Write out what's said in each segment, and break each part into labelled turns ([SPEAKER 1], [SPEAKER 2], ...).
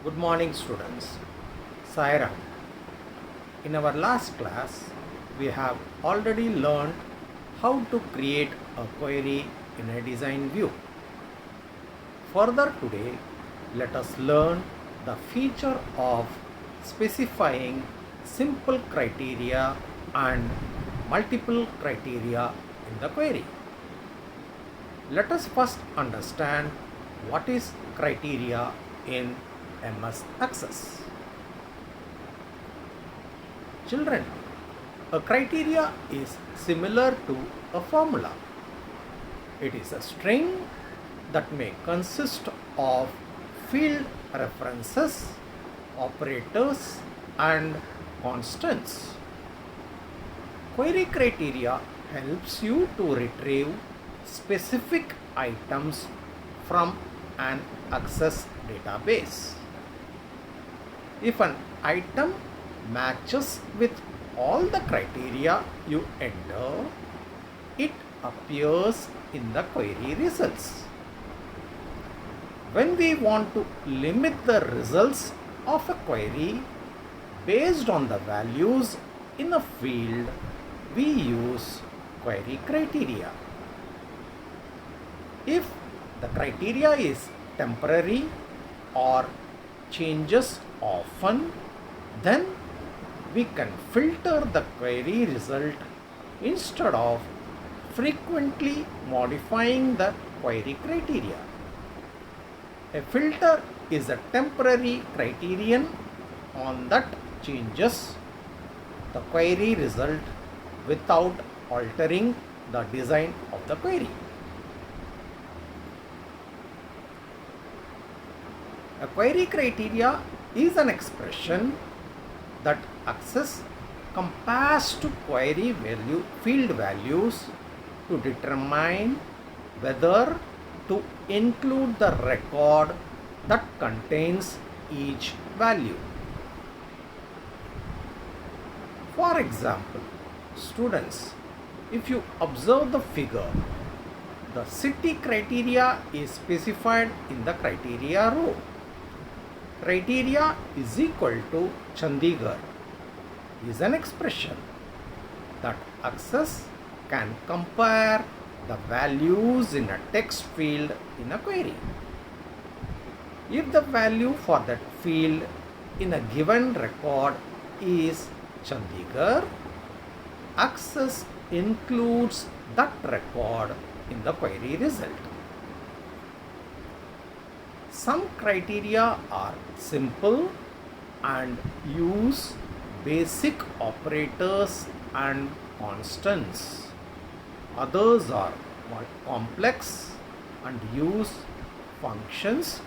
[SPEAKER 1] Good morning, students. Sairam. In our last class, we have already learned how to create a query in a design view. Further today, let us learn the feature of specifying simple criteria and multiple criteria in the query. Let us first understand what is criteria in MS Access. Children, a criteria is similar to a formula. It is a string that may consist of field references, operators, and constants. Query criteria helps you to retrieve specific items from an Access database. If an item matches with all the criteria you enter, it appears in the query results. When we want to limit the results of a query based on the values in a field, we use query criteria. If the criteria is temporary or changes often, then we can filter the query result instead of frequently modifying the query criteria. A filter is a temporary criterion on that changes the query result without altering the design of the query. A query criteria is an expression that Access compares to query field values to determine whether to include the record that contains each value. For example, students, if you observe the figure, the city criteria is specified in the criteria row. Criteria is equal to Chandigarh is an expression that Access can compare the values in a text field in a query. If the value for that field in a given record is Chandigarh, Access includes that record in the query result. Some criteria are simple and use basic operators and constants. Others are more complex and use functions,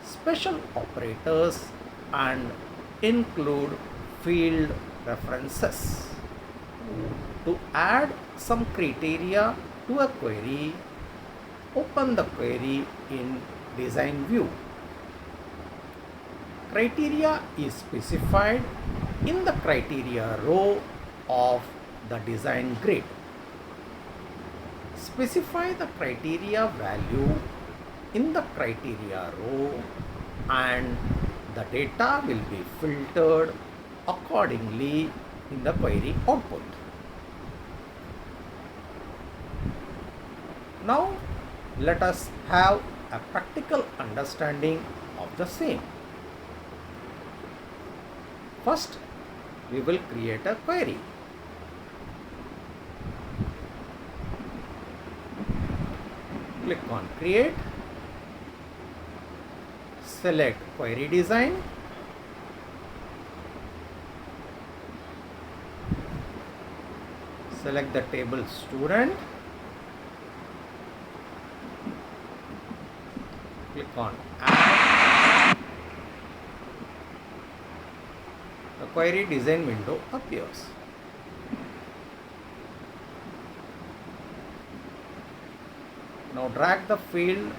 [SPEAKER 1] special operators, and include field references. To add some criteria to a query, open the query in Design View. Criteria is specified in the criteria row of the design grid. Specify the criteria value in the criteria row and the data will be filtered accordingly in the query output. Now let us have a practical understanding of the same. First, we will create a query. Click on Create. Select Query Design. Select the table Student. Click on Add. The query design window appears. Now drag the field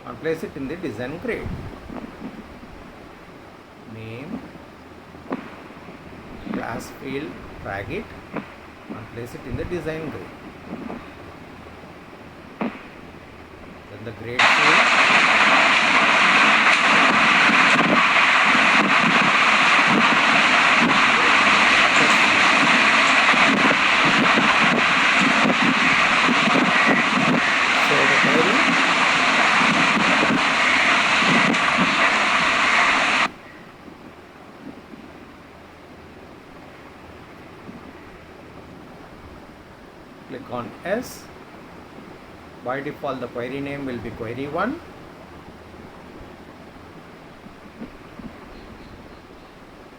[SPEAKER 1] and place it in the design grid. Name, class field, drag it and place it in the design grid. Then the grade field, Yes, by default the query name will be query 1.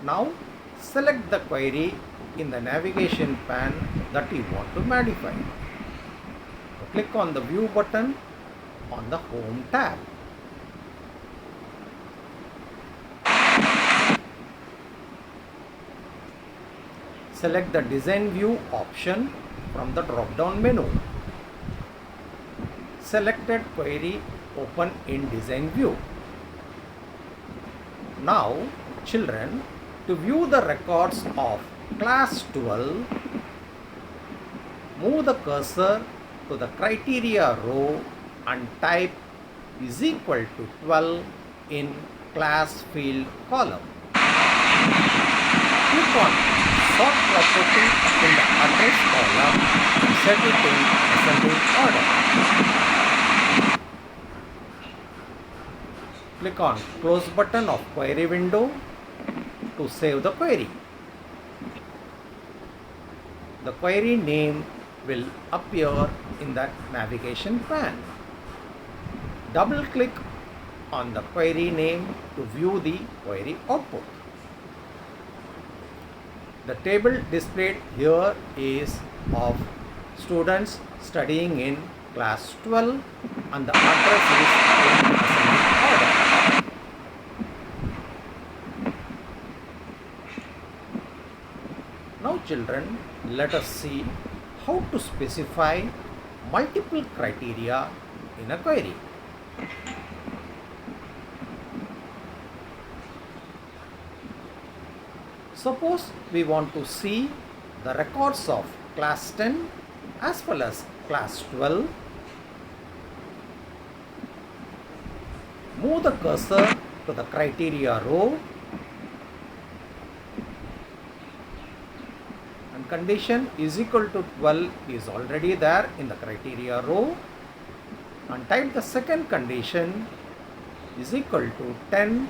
[SPEAKER 1] Now select the query in the navigation pane that you want to modify. Click on the view button on the home tab. Select the design view option from the drop down menu. Selected query open in design view. Now children, to view the records of class 12, move the cursor to the criteria row and type is equal to 12 in class field column. Click on sort property in the address column and set it in ascending order. Click on close button of query window to save the query. The query name will appear in the navigation pane. Double click on the query name to view the query output. The table displayed here is of students studying in class 12 and the address is in ascending order. Now children, let us see how to specify multiple criteria in a query. Suppose we want to see the records of class 10 as well as class 12. Move the cursor to the criteria row and condition is equal to 12 is already there in the criteria row, and type the second condition is equal to 10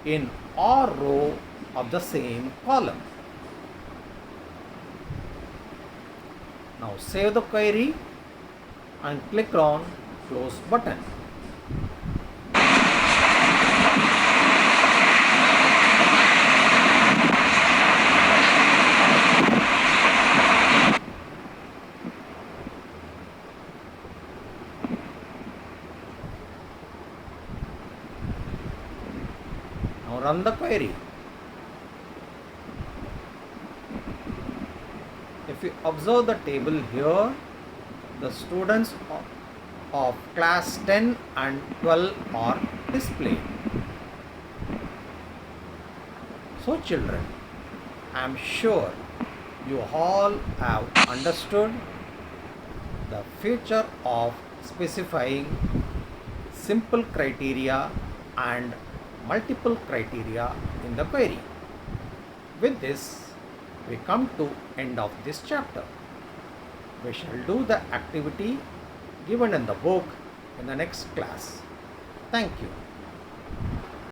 [SPEAKER 1] in or row of the same column. Now save the query and click on close button. Now run the query. If you observe the table here, the students of class 10 and 12 are displayed. So children, I am sure you all have understood the feature of specifying simple criteria and multiple criteria in the query. With this, we come to end of this chapter. We shall do the activity given in the book in the next class. Thank you.